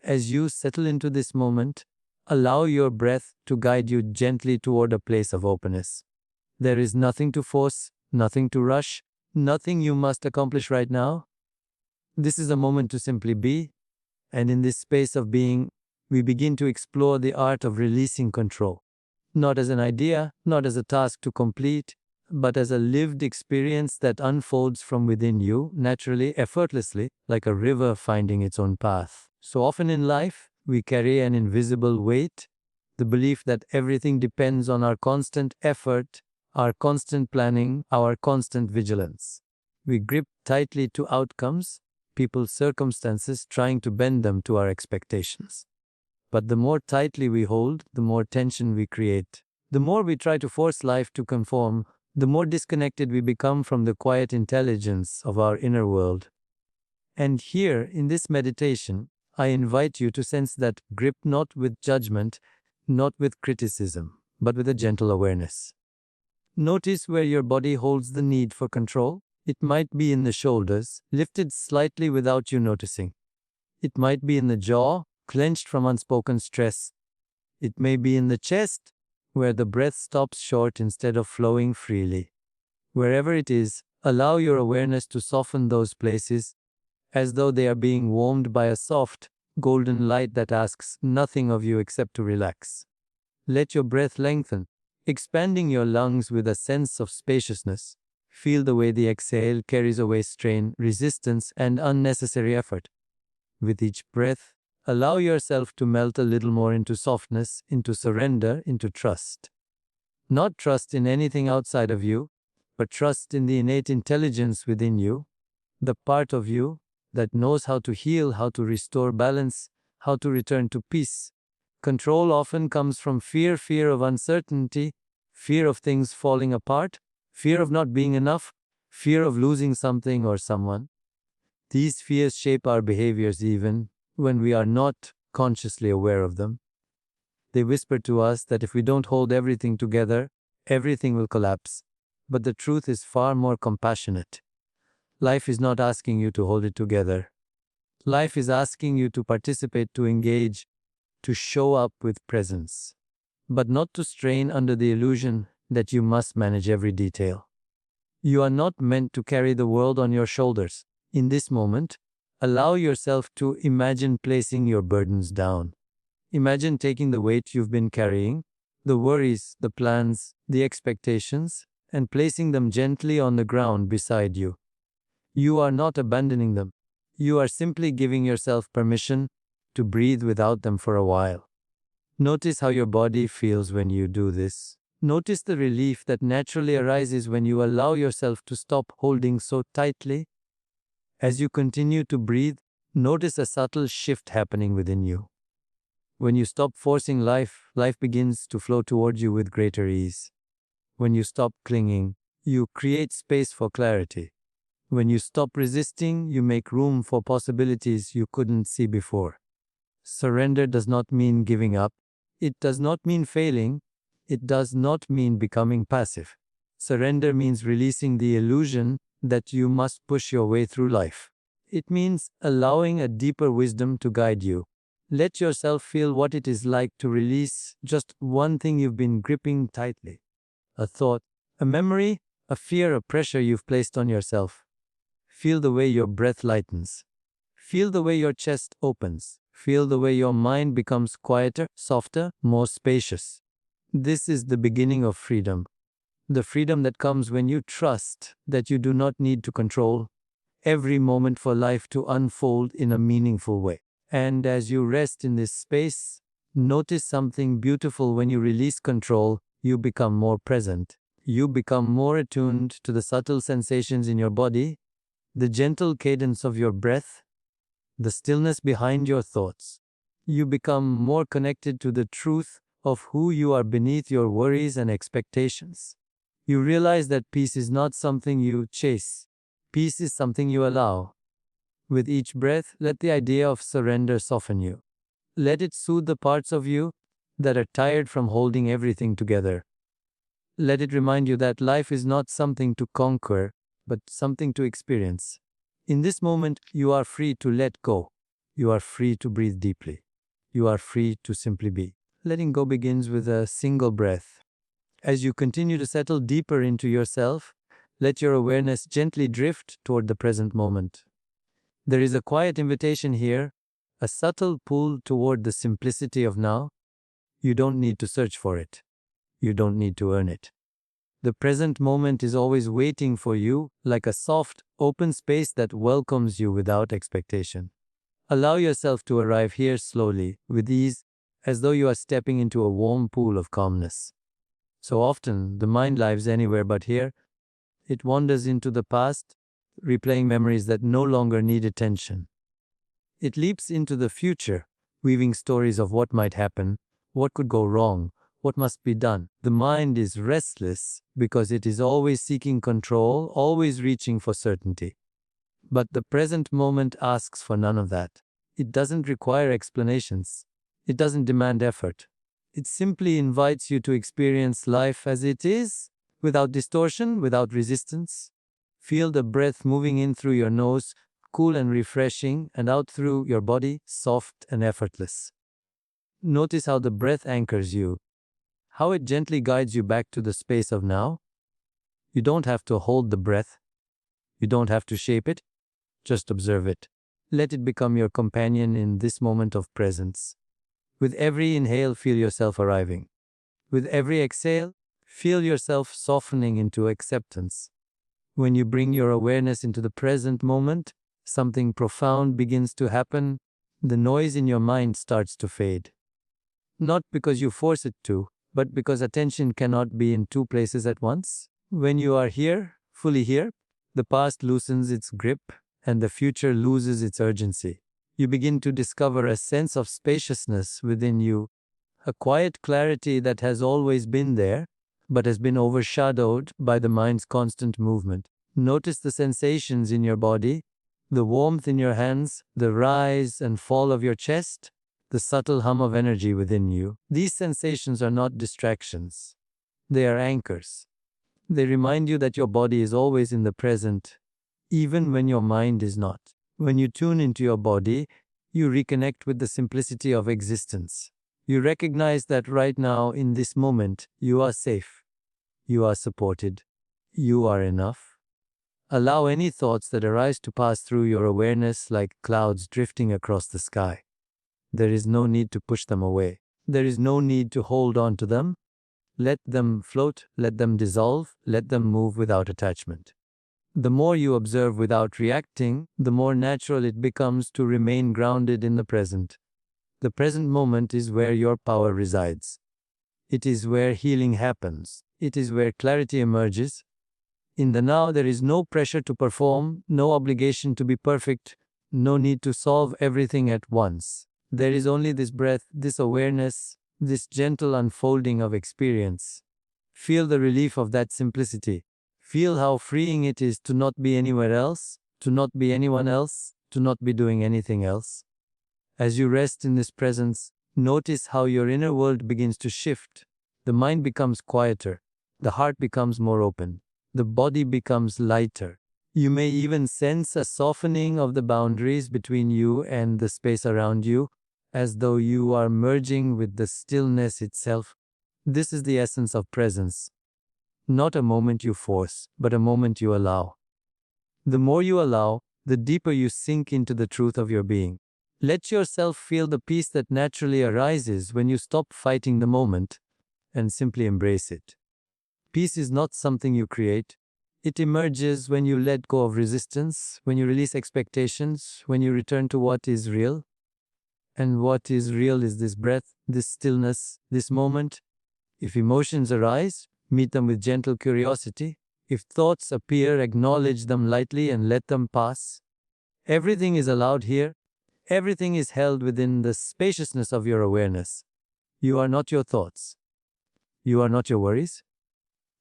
As you settle into this moment, allow your breath to guide you gently toward a place of openness. There is nothing to force, nothing to rush, nothing you must accomplish right now. This is a moment to simply be, and in this space of being, we begin to explore the art of releasing control. Not as an idea, not as a task to complete, but as a lived experience that unfolds from within you, naturally, effortlessly, like a river finding its own path. So often in life, we carry an invisible weight, the belief that everything depends on our constant effort, our constant planning, our constant vigilance. We grip tightly to outcomes, people's circumstances, trying to bend them to our expectations. But the more tightly we hold, the more tension we create. The more we try to force life to conform, the more disconnected we become from the quiet intelligence of our inner world. And here, in this meditation, I invite you to sense that grip not with judgment, not with criticism, but with a gentle awareness. Notice where your body holds the need for control. It might be in the shoulders, lifted slightly without you noticing. It might be in the jaw, clenched from unspoken stress. It may be in the chest, where the breath stops short instead of flowing freely. Wherever it is, allow your awareness to soften those places, as though they are being warmed by a soft, golden light that asks nothing of you except to relax. Let your breath lengthen, expanding your lungs with a sense of spaciousness. Feel the way the exhale carries away strain, resistance, and unnecessary effort. With each breath, allow yourself to melt a little more into softness, into surrender, into trust. Not trust in anything outside of you, but trust in the innate intelligence within you, the part of you that knows how to heal, how to restore balance, how to return to peace. Control often comes from fear of uncertainty, fear of things falling apart, fear of not being enough, fear of losing something or someone. These fears shape our behaviors even when we are not consciously aware of them. They whisper to us that if we don't hold everything together, everything will collapse. But the truth is far more compassionate. Life is not asking you to hold it together. Life is asking you to participate, to engage, to show up with presence, but not to strain under the illusion that you must manage every detail. You are not meant to carry the world on your shoulders. In this moment, allow yourself to imagine placing your burdens down. Imagine taking the weight you've been carrying, the worries, the plans, the expectations, and placing them gently on the ground beside you. You are not abandoning them. You are simply giving yourself permission to breathe without them for a while. Notice how your body feels when you do this. Notice the relief that naturally arises when you allow yourself to stop holding so tightly. As you continue to breathe, notice a subtle shift happening within you. When you stop forcing life, life begins to flow towards you with greater ease. When you stop clinging, you create space for clarity. When you stop resisting, you make room for possibilities you couldn't see before. Surrender does not mean giving up. It does not mean failing. It does not mean becoming passive. Surrender means releasing the illusion that you must push your way through life. It means allowing a deeper wisdom to guide you. Let yourself feel what it is like to release just one thing you've been gripping tightly. A thought, a memory, a fear, a pressure you've placed on yourself. Feel the way your breath lightens. Feel the way your chest opens. Feel the way your mind becomes quieter, softer, more spacious. This is the beginning of freedom. The freedom that comes when you trust that you do not need to control every moment for life to unfold in a meaningful way. And as you rest in this space, notice something beautiful. When you release control, you become more present. You become more attuned to the subtle sensations in your body, the gentle cadence of your breath, the stillness behind your thoughts. You become more connected to the truth of who you are beneath your worries and expectations. You realize that peace is not something you chase. Peace is something you allow. With each breath, let the idea of surrender soften you. Let it soothe the parts of you that are tired from holding everything together. Let it remind you that life is not something to conquer, but something to experience. In this moment, you are free to let go. You are free to breathe deeply. You are free to simply be. Letting go begins with a single breath. As you continue to settle deeper into yourself, let your awareness gently drift toward the present moment. There is a quiet invitation here, a subtle pull toward the simplicity of now. You don't need to search for it. You don't need to earn it. The present moment is always waiting for you, like a soft, open space that welcomes you without expectation. Allow yourself to arrive here slowly, with ease, as though you are stepping into a warm pool of calmness. So often, the mind lives anywhere but here. It wanders into the past, replaying memories that no longer need attention. It leaps into the future, weaving stories of what might happen, what could go wrong, what must be done. The mind is restless because it is always seeking control, always reaching for certainty. But the present moment asks for none of that. It doesn't require explanations. It doesn't demand effort. It simply invites you to experience life as it is, without distortion, without resistance. Feel the breath moving in through your nose, cool and refreshing, and out through your body, soft and effortless. Notice how the breath anchors you, how it gently guides you back to the space of now. You don't have to hold the breath. You don't have to shape it. Just observe it. Let it become your companion in this moment of presence. With every inhale, feel yourself arriving. With every exhale, feel yourself softening into acceptance. When you bring your awareness into the present moment, something profound begins to happen. The noise in your mind starts to fade. Not because you force it to, but because attention cannot be in two places at once. When you are here, fully here, the past loosens its grip and the future loses its urgency. You begin to discover a sense of spaciousness within you, a quiet clarity that has always been there, but has been overshadowed by the mind's constant movement. Notice the sensations in your body, the warmth in your hands, the rise and fall of your chest, the subtle hum of energy within you. These sensations are not distractions. They are anchors. They remind you that your body is always in the present, even when your mind is not. When you tune into your body, you reconnect with the simplicity of existence. You recognize that right now, in this moment, you are safe. You are supported. You are enough. Allow any thoughts that arise to pass through your awareness like clouds drifting across the sky. There is no need to push them away. There is no need to hold on to them. Let them float, let them dissolve, let them move without attachment. The more you observe without reacting, the more natural it becomes to remain grounded in the present. The present moment is where your power resides. It is where healing happens. It is where clarity emerges. In the now, there is no pressure to perform, no obligation to be perfect, no need to solve everything at once. There is only this breath, this awareness, this gentle unfolding of experience. Feel the relief of that simplicity. Feel how freeing it is to not be anywhere else, to not be anyone else, to not be doing anything else. As you rest in this presence, notice how your inner world begins to shift. The mind becomes quieter, the heart becomes more open, the body becomes lighter. You may even sense a softening of the boundaries between you and the space around you, as though you are merging with the stillness itself. This is the essence of presence. Not a moment you force, but a moment you allow. The more you allow, the deeper you sink into the truth of your being. Let yourself feel the peace that naturally arises when you stop fighting the moment and simply embrace it. Peace is not something you create. It emerges when you let go of resistance, when you release expectations, when you return to what is real. And what is real is this breath, this stillness, this moment. If emotions arise, meet them with gentle curiosity. If thoughts appear, acknowledge them lightly and let them pass. Everything is allowed here. Everything is held within the spaciousness of your awareness. You are not your thoughts. You are not your worries.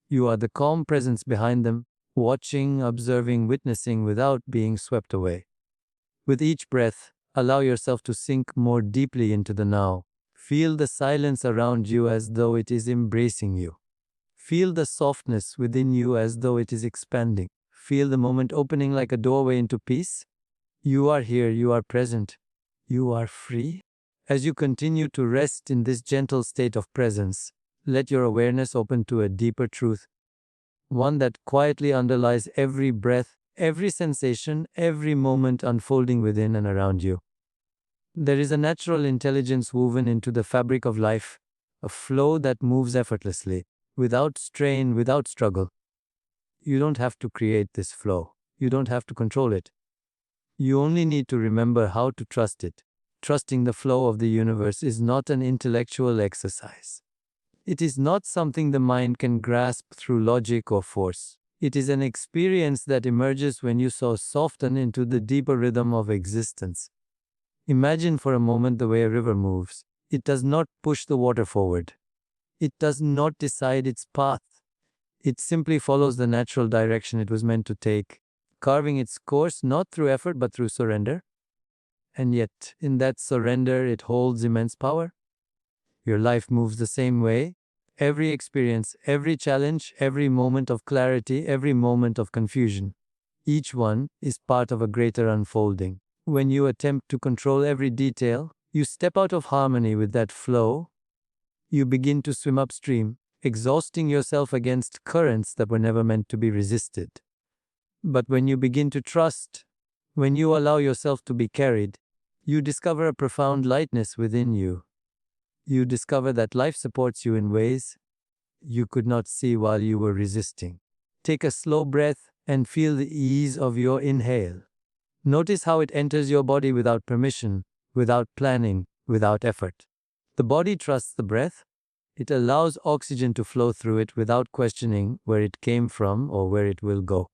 You are the calm presence behind them, watching, observing, witnessing without being swept away. With each breath, allow yourself to sink more deeply into the now. Feel the silence around you as though it is embracing you. Feel the softness within you as though it is expanding. Feel the moment opening like a doorway into peace. You are here, you are present. You are free. As you continue to rest in this gentle state of presence, let your awareness open to a deeper truth, one that quietly underlies every breath, every sensation, every moment unfolding within and around you. There is a natural intelligence woven into the fabric of life, a flow that moves effortlessly, without strain, without struggle. You don't have to create this flow. You don't have to control it. You only need to remember how to trust it. Trusting the flow of the universe is not an intellectual exercise. It is not something the mind can grasp through logic or force. It is an experience that emerges when you so soften into the deeper rhythm of existence. Imagine for a moment the way a river moves. It does not push the water forward. It does not decide its path. It simply follows the natural direction it was meant to take, carving its course not through effort but through surrender. And yet, in that surrender, it holds immense power. Your life moves the same way. Every experience, every challenge, every moment of clarity, every moment of confusion. Each one is part of a greater unfolding. When you attempt to control every detail, you step out of harmony with that flow. You begin to swim upstream, exhausting yourself against currents that were never meant to be resisted. But when you begin to trust, when you allow yourself to be carried, you discover a profound lightness within you. You discover that life supports you in ways you could not see while you were resisting. Take a slow breath and feel the ease of your inhale. Notice how it enters your body without permission, without planning, without effort. The body trusts the breath. It allows oxygen to flow through it without questioning where it came from or where it will go.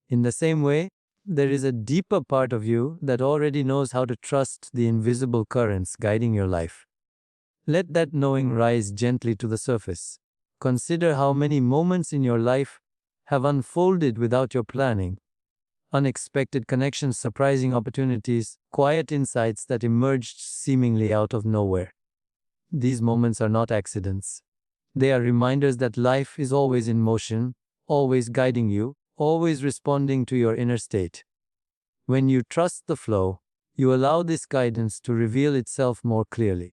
In the same way, there is a deeper part of you that already knows how to trust the invisible currents guiding your life. Let that knowing rise gently to the surface. Consider how many moments in your life have unfolded without your planning. Unexpected connections, surprising opportunities, quiet insights that emerged seemingly out of nowhere. These moments are not accidents. They are reminders that life is always in motion, always guiding you, always responding to your inner state. When you trust the flow, you allow this guidance to reveal itself more clearly.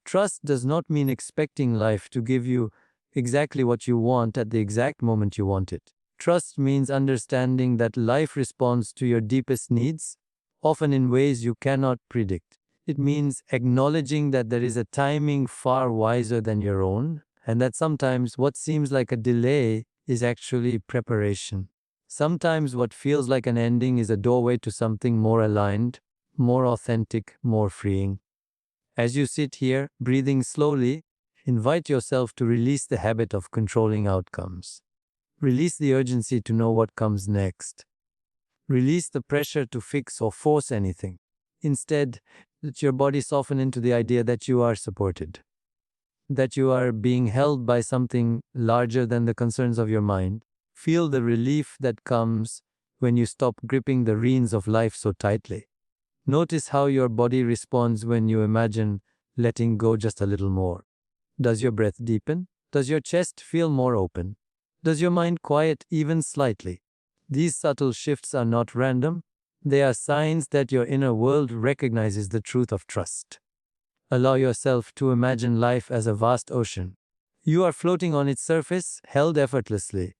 Trust does not mean expecting life to give you exactly what you want at the exact moment you want it. Trust means understanding that life responds to your deepest needs, often in ways you cannot predict. It means acknowledging that there is a timing far wiser than your own, and that sometimes what seems like a delay is actually preparation. Sometimes what feels like an ending is a doorway to something more aligned, more authentic, more freeing. As you sit here, breathing slowly, invite yourself to release the habit of controlling outcomes. Release the urgency to know what comes next. Release the pressure to fix or force anything. Instead, let your body soften into the idea that you are supported, that you are being held by something larger than the concerns of your mind. Feel the relief that comes when you stop gripping the reins of life so tightly. Notice how your body responds when you imagine letting go just a little more. Does your breath deepen? Does your chest feel more open? Does your mind quiet even slightly? These subtle shifts are not random. They are signs that your inner world recognizes the truth of trust. Allow yourself to imagine life as a vast ocean. You are floating on its surface, held effortlessly.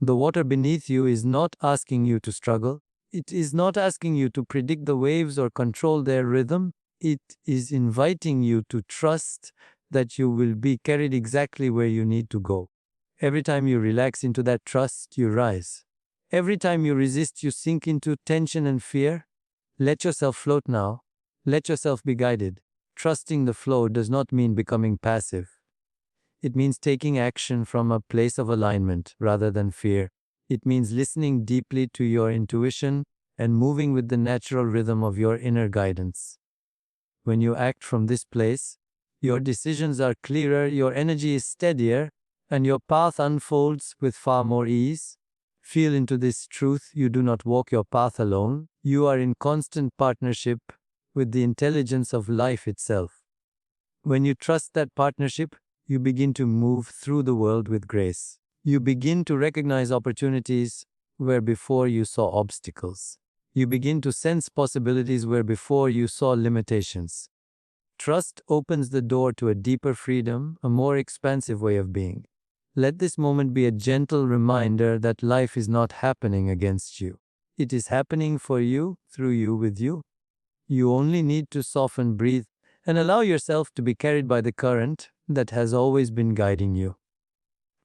The water beneath you is not asking you to struggle. It is not asking you to predict the waves or control their rhythm. It is inviting you to trust that you will be carried exactly where you need to go. Every time you relax into that trust, you rise. Every time you resist, you sink into tension and fear. Let yourself float now. Let yourself be guided. Trusting the flow does not mean becoming passive. It means taking action from a place of alignment rather than fear. It means listening deeply to your intuition and moving with the natural rhythm of your inner guidance. When you act from this place, your decisions are clearer, your energy is steadier, and your path unfolds with far more ease. Feel into this truth. You do not walk your path alone. You are in constant partnership with the intelligence of life itself. When you trust that partnership, you begin to move through the world with grace. You begin to recognize opportunities where before you saw obstacles. You begin to sense possibilities where before you saw limitations. Trust opens the door to a deeper freedom, a more expansive way of being. Let this moment be a gentle reminder that life is not happening against you. It is happening for you, through you, with you. You only need to soften, breathe, and allow yourself to be carried by the current that has always been guiding you.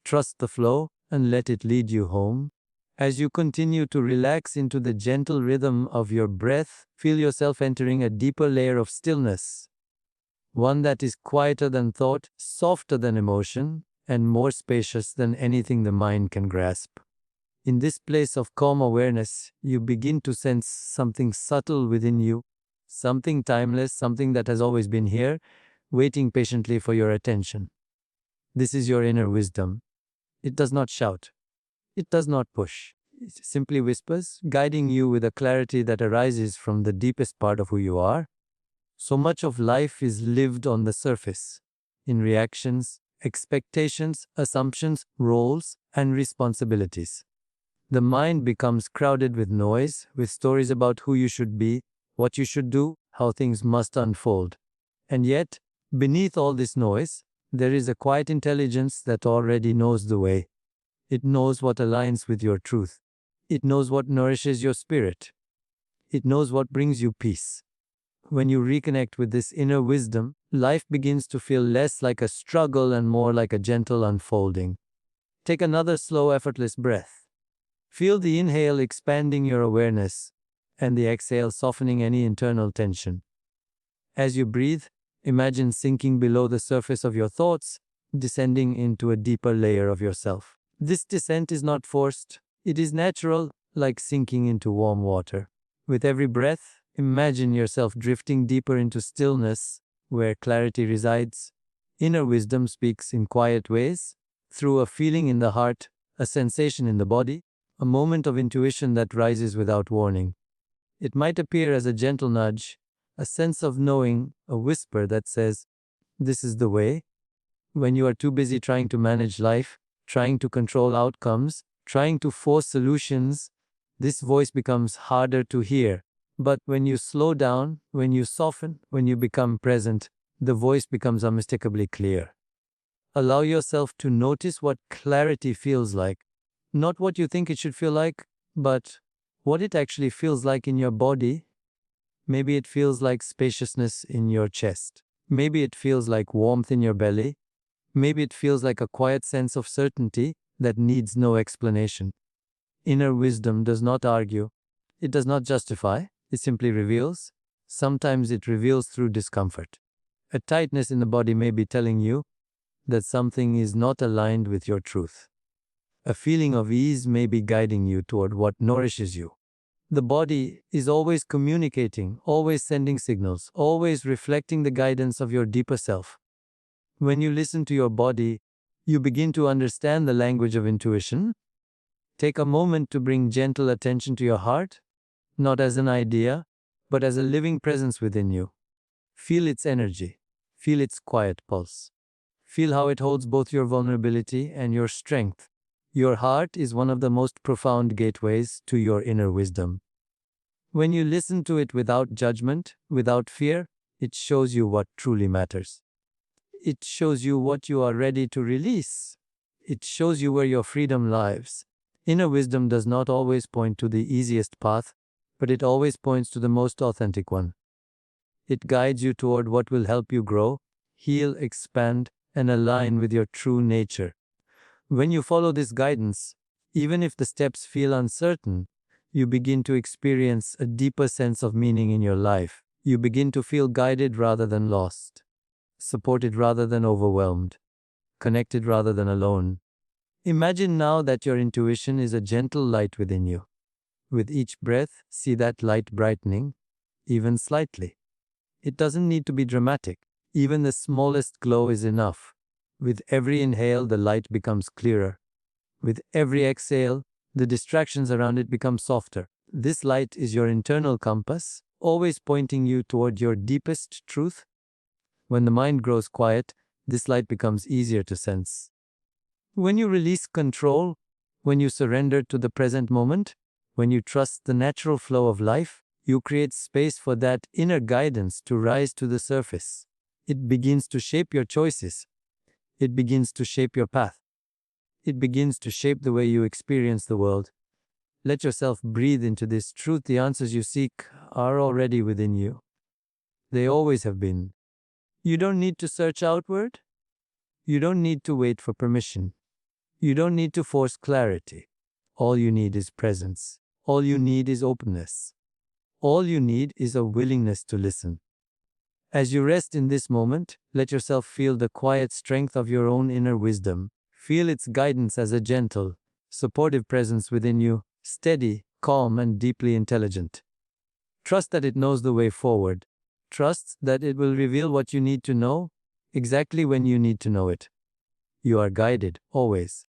Trust the flow and let it lead you home. As you continue to relax into the gentle rhythm of your breath, feel yourself entering a deeper layer of stillness, one that is quieter than thought, softer than emotion, and more spacious than anything the mind can grasp. In this place of calm awareness, you begin to sense something subtle within you, something timeless, something that has always been here, waiting patiently for your attention. This is your inner wisdom. It does not shout. It does not push. It simply whispers, guiding you with a clarity that arises from the deepest part of who you are. So much of life is lived on the surface, in reactions, expectations, assumptions, roles, and responsibilities. The mind becomes crowded with noise, with stories about who you should be, what you should do, how things must unfold. And yet, beneath all this noise, there is a quiet intelligence that already knows the way. It knows what aligns with your truth. It knows what nourishes your spirit. It knows what brings you peace. When you reconnect with this inner wisdom, life begins to feel less like a struggle and more like a gentle unfolding. Take another slow, effortless breath. Feel the inhale expanding your awareness and the exhale softening any internal tension. As you breathe, imagine sinking below the surface of your thoughts, descending into a deeper layer of yourself. This descent is not forced, it is natural, like sinking into warm water. With every breath, imagine yourself drifting deeper into stillness, where clarity resides. Inner wisdom speaks in quiet ways, through a feeling in the heart, a sensation in the body, a moment of intuition that rises without warning. It might appear as a gentle nudge, a sense of knowing, a whisper that says, "This is the way." When you are too busy trying to manage life, trying to control outcomes, trying to force solutions, this voice becomes harder to hear. But when you slow down, when you soften, when you become present, the voice becomes unmistakably clear. Allow yourself to notice what clarity feels like. Not what you think it should feel like, but what it actually feels like in your body. Maybe it feels like spaciousness in your chest. Maybe it feels like warmth in your belly. Maybe it feels like a quiet sense of certainty that needs no explanation. Inner wisdom does not argue. It does not justify. It simply reveals. Sometimes it reveals through discomfort. A tightness in the body may be telling you that something is not aligned with your truth. A feeling of ease may be guiding you toward what nourishes you. The body is always communicating, always sending signals, always reflecting the guidance of your deeper self. When you listen to your body, you begin to understand the language of intuition. Take a moment to bring gentle attention to your heart, not as an idea, but as a living presence within you. Feel its energy. Feel its quiet pulse. Feel how it holds both your vulnerability and your strength. Your heart is one of the most profound gateways to your inner wisdom. When you listen to it without judgment, without fear, it shows you what truly matters. It shows you what you are ready to release. It shows you where your freedom lies. Inner wisdom does not always point to the easiest path, but it always points to the most authentic one. It guides you toward what will help you grow, heal, expand, and align with your true nature. When you follow this guidance, even if the steps feel uncertain, you begin to experience a deeper sense of meaning in your life. You begin to feel guided rather than lost, supported rather than overwhelmed, connected rather than alone. Imagine now that your intuition is a gentle light within you. With each breath, see that light brightening, even slightly. It doesn't need to be dramatic. Even the smallest glow is enough. With every inhale, the light becomes clearer. With every exhale, the distractions around it become softer. This light is your internal compass, always pointing you toward your deepest truth. When the mind grows quiet, this light becomes easier to sense. When you release control, when you surrender to the present moment, When you trust the natural flow of life, you create space for that inner guidance to rise to the surface. It begins to shape your choices. It begins to shape your path. It begins to shape the way you experience the world. Let yourself breathe into this truth. The answers you seek are already within you. They always have been. You don't need to search outward. You don't need to wait for permission. You don't need to force clarity. All you need is presence. All you need is openness. All you need is a willingness to listen. As you rest in this moment, let yourself feel the quiet strength of your own inner wisdom. Feel its guidance as a gentle, supportive presence within you, steady, calm, and deeply intelligent. Trust that it knows the way forward. Trust that it will reveal what you need to know, exactly when you need to know it. You are guided, always.